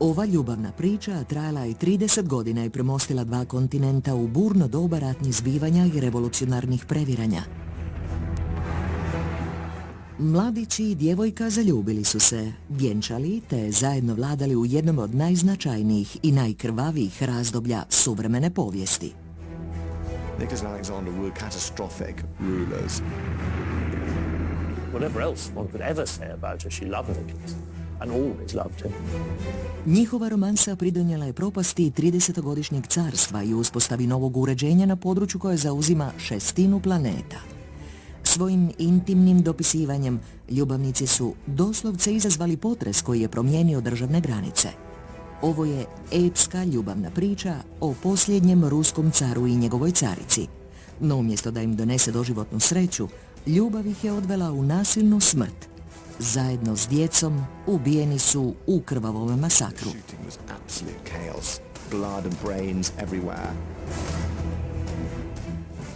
Ova ljubavna priča trajala je 30 godina i premostila 2 kontinenta u burno doba ratnih zbivanja i revolucionarnih previranja. Mladići i djevojka zaljubili su se, vjenčali te zajedno vladali u jednom od najznačajnijih i najkrvavijih razdoblja suvremene povijesti. Nikolaj and Aleksandra were catastrophic rulers. Whatever else one could ever say about her, she loved Nikolaj and always loved him. Njihova romansa pridonijela je propasti 30-godišnjeg carstva i uspostavi novog uređenja na području koje zauzima 1/6 planeta. Svojim intimnim dopisivanjem ljubavnici su doslovce izazvali potres koji je promijenio državne granice. Ovo je epska ljubavna priča o posljednjem ruskom caru i njegovoj carici. No umjesto da im donese doživotnu sreću, ljubav ih je odvela u nasilnu smrt. Zajedno s djecom ubijeni su u krvavom masakru.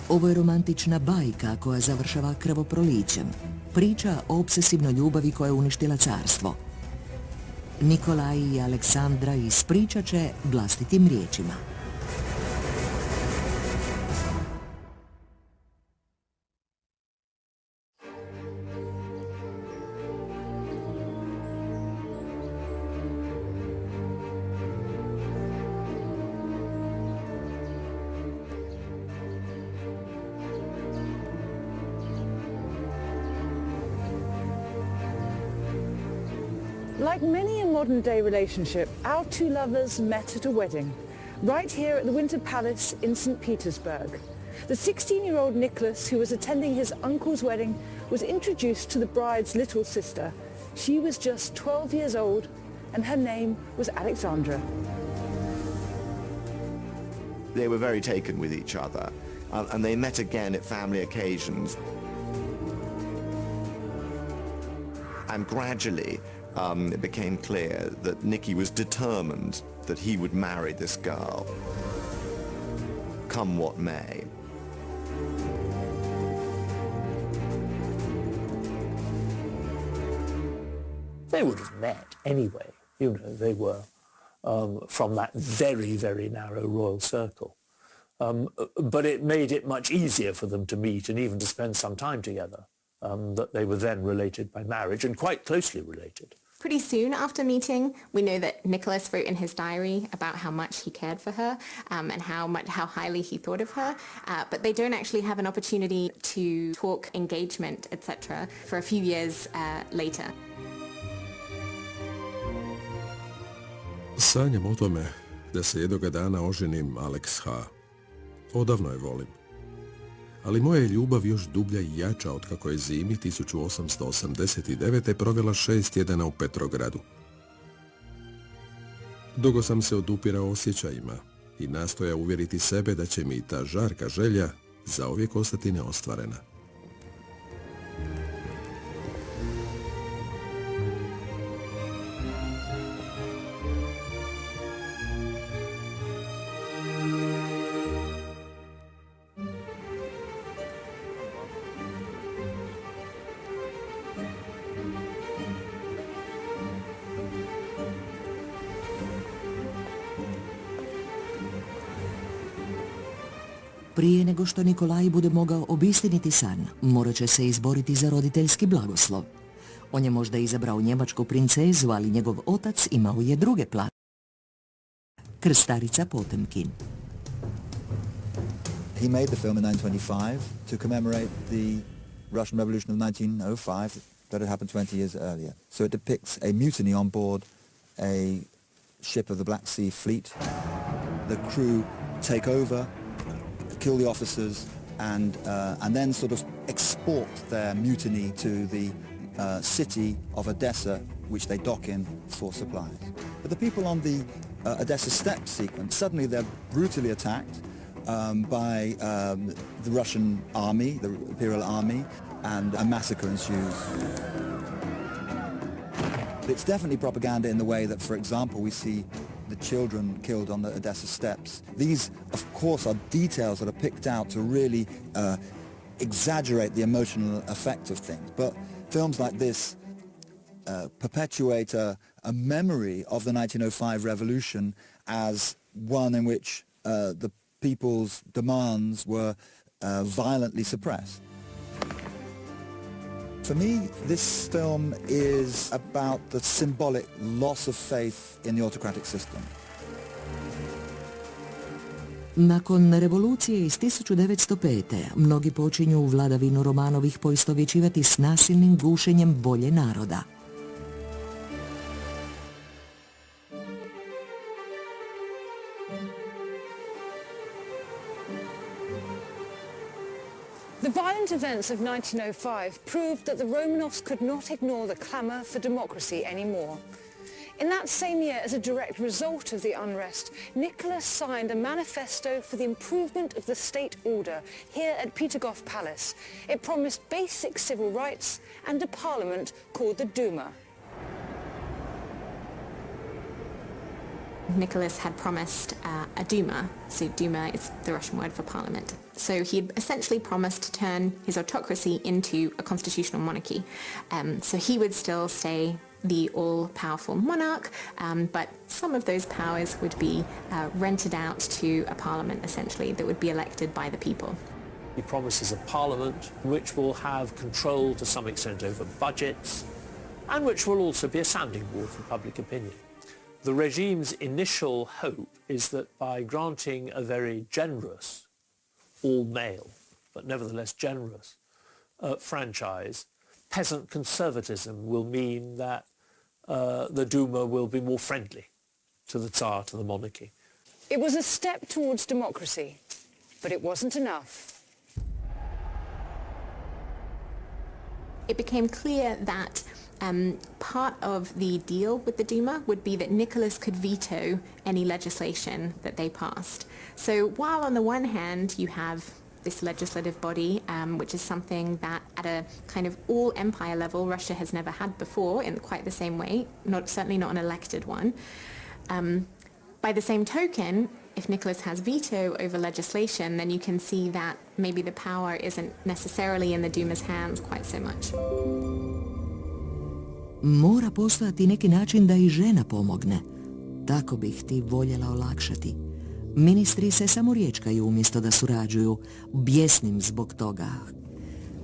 Ovo je romantična bajka koja završava krvoprolićem. Priča o obsesivnoj ljubavi koja je uništila carstvo. Nikolaj i Aleksandra ispričat će vlastitim riječima. Like many a modern-day relationship, our 2 lovers met at a wedding, right here at the Winter Palace in St. Petersburg. The 16-year-old Nicholas, who was attending his uncle's wedding, was introduced to the bride's little sister. She was just 12 years old, and her name was Aleksandra. They were very taken with each other, and they met again at family occasions. And gradually, it became clear that Nicky was determined that he would marry this girl, come what may. They would have met anyway. You know, they were from that very, very narrow royal circle. But it made it much easier for them to meet and even to spend some time together, that they were then related by marriage and quite closely related. Pretty soon after meeting, we know that Nicholas wrote in his diary about how much he cared for her and how highly he thought of her, but they don't actually have an opportunity to talk engagement, etc. for a few years later. Sanjam o tome da se jednoga dana oženim Alex H. Odavno je volim. Ali moja je ljubav još dublja i jača otkako je zimi 1889. provela 6 tjedana u Petrogradu. Dugo sam se odupirao osjećajima i nastojao uvjeriti sebe da će mi ta žarka želja zauvijek ostati neostvarena. Prije nego što Nikolaj bude mogao obistiniti san, morat će se izboriti za roditeljski blagoslov. On je možda izabrao njemačku princezu, ali njegov otac imao je druge planove. Krstarica Potemkin. He made the film in 1925 to commemorate the Russian Revolution of 1905 that had happened 20 years earlier. So it depicts a mutiny on board a ship of the Black Sea Fleet. The crew take over, kill the officers, and then sort of export their mutiny to the city of Odessa, which they dock in for supplies. But the people on the Odessa steppe sequence, suddenly they're brutally attacked by the Russian army, the Imperial Army, and a massacre ensues. It's definitely propaganda in the way that, for example, we see the children killed on the Odessa steppes. These, of course, are details that are picked out to really exaggerate the emotional effect of things. But films like this perpetuate a memory of the 1905 revolution as one in which the people's demands were violently suppressed. For me, this film is about the symbolic loss of faith in the autocratic system. Nakon revolucije iz 1905. mnogi počinju vladavinu Romanovih poistovjećivati s nasilnim gušenjem volje naroda. The violent events of 1905 proved that the Romanovs could not ignore the clamour for democracy anymore. In that same year, as a direct result of the unrest, Nicholas signed a manifesto for the improvement of the state order here at Peterhof Palace. It promised basic civil rights and a parliament called the Duma. Nicholas had promised a Duma, so Duma is the Russian word for parliament. So he essentially promised to turn his autocracy into a constitutional monarchy. So he would still stay the all-powerful monarch, but some of those powers would be rented out to a parliament, essentially, that would be elected by the people. He promises a parliament which will have control to some extent over budgets and which will also be a sounding board for public opinion. The regime's initial hope is that by granting a very generous, all-male, but nevertheless generous, franchise, peasant conservatism will mean that the Duma will be more friendly to the Tsar, to the monarchy. It was a step towards democracy, but it wasn't enough. It became clear that part of the deal with the Duma would be that Nicholas could veto any legislation that they passed. So while on the one hand you have this legislative body, which is something that at a kind of all-empire level Russia has never had before in quite the same way, certainly not an elected one. By the same token, if Nicholas has veto over legislation, then you can see that maybe the power isn't necessarily in the Duma's hands quite so much. Mora postojati neki način da i žena pomogne. Tako bih ti voljela olakšati. Ministri se samo riječkaju umjesto da surađuju, bijesnim zbog toga.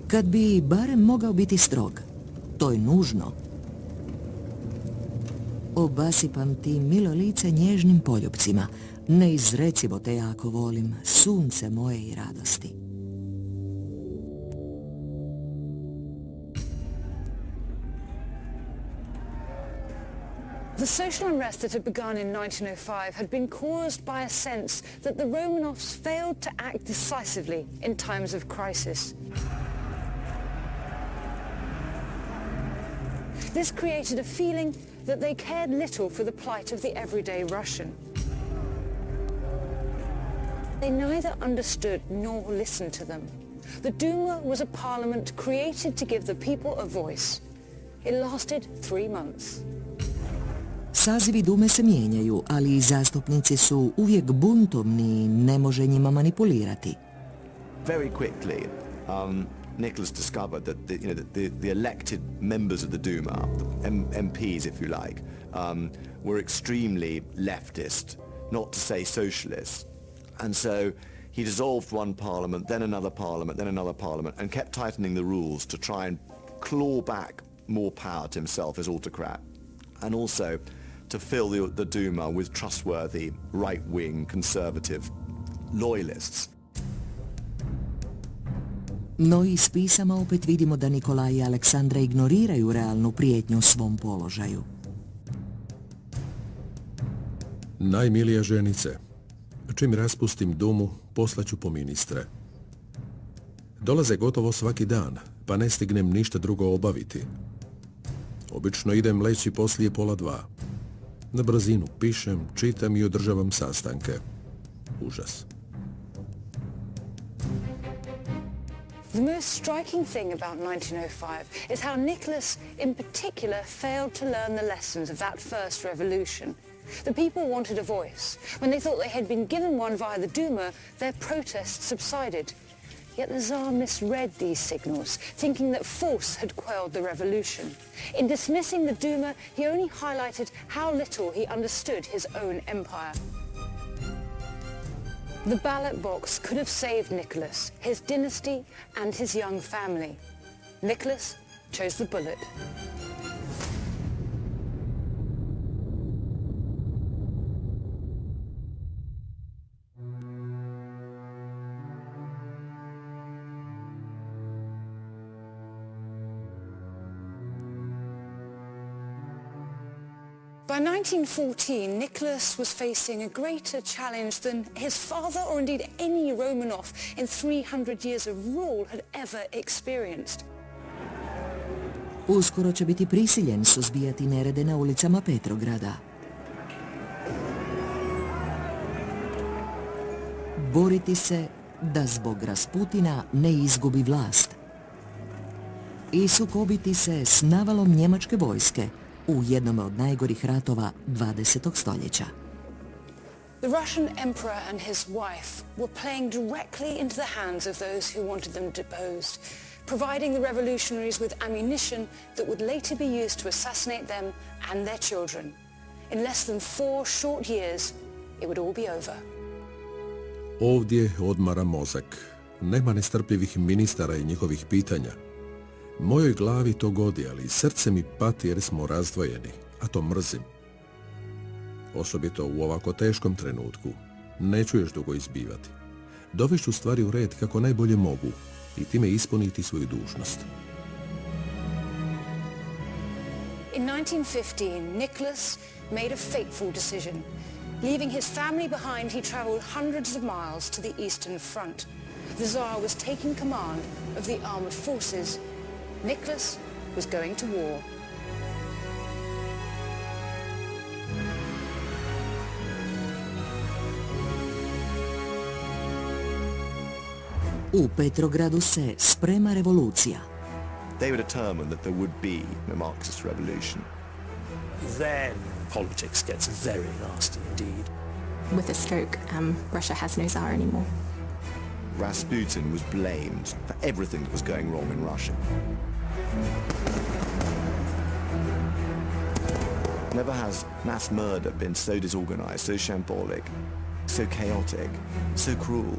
Kad bi barem mogao biti strog, to je nužno. Obasipam ti milo lice nježnim poljupcima, neizrecivo te jako volim, sunce moje i radosti. The social unrest that had begun in 1905 had been caused by a sense that the Romanovs failed to act decisively in times of crisis. This created a feeling that they cared little for the plight of the everyday Russian. They neither understood nor listened to them. The Duma was a parliament created to give the people a voice. It lasted 3 months. Sazivi Dume se mijenjaju, ali i zastupnici su uvijek buntovni i ne može njima manipulirati. Very quickly, Nicholas discovered that the elected members of the Duma, the MPs if you like, were extremely leftist, not to say socialist. And so he dissolved one parliament, then another parliament, then another parliament, and kept tightening the rules to try and claw back more power to himself as autocrat, and also to fill the Duma with trustworthy, right-wing, conservative loyalists. No iz pisama opet vidimo da Nikolaj i Aleksandra ignoriraju realnu prijetnju svom položaju. Najmilija ženice, čim raspustim Dumu, poslaću po ministre. Dolaze gotovo svaki dan, pa ne stignem ništa drugo obaviti. Obično idem leći poslije 1:30. Na brzinu pišem, čitam i održavam sastanke. Užas. The most striking thing about 1905 is how Nicholas in particular failed to learn the lessons of that first revolution. The people wanted a voice. When they thought they had been given one via the Duma, their protests subsided. Yet the Tsar misread these signals, thinking that force had quelled the revolution. In dismissing the Duma, he only highlighted how little he understood his own empire. The ballot box could have saved Nicholas, his dynasty and his young family. Nicholas chose the bullet. By 1914, Nicholas was facing a greater challenge than his father or indeed any Romanov in 300 years of rule had ever experienced. Uskoro će biti prisiljen suzbijati nerede na ulicama Petrograda. Boriti se da zbog Rasputina ne izgubi vlast. I sukobiti se s navalom njemačke vojske u jednom od najgorih ratova 20. stoljeća. The Russian emperor and his wife were playing directly into the hands of those who wanted them deposed, providing the revolutionaries with ammunition that would later be used to assassinate them and their children. In less than 4 short years, it would all be over. Ovdje odmara mozak. Nema nestrpljivih ministara i njihovih pitanja. Mojoj glavi to godi, ali srce mi pati jer smo razdvojeni, a to mrzim. Osobito u ovako teškom trenutku. Neću još dugo izbivati. Dovešću stvari u red kako najbolje mogu i time ispuniti svoju dužnost. In 1915, Nicholas made a fateful decision. Leaving his family behind, he traveled hundreds of miles to the Eastern Front. The Tsar was taking command of the armed forces. Nicholas was going to war. U Petrogradu se sprema revolucija. They were determined that there would be a Marxist revolution. Then politics gets very nasty indeed. With a stroke, Russia has no Tsar anymore. Rasputin was blamed for everything that was going wrong in Russia. Never has mass murder been so disorganized, so shambolic, so chaotic, so cruel.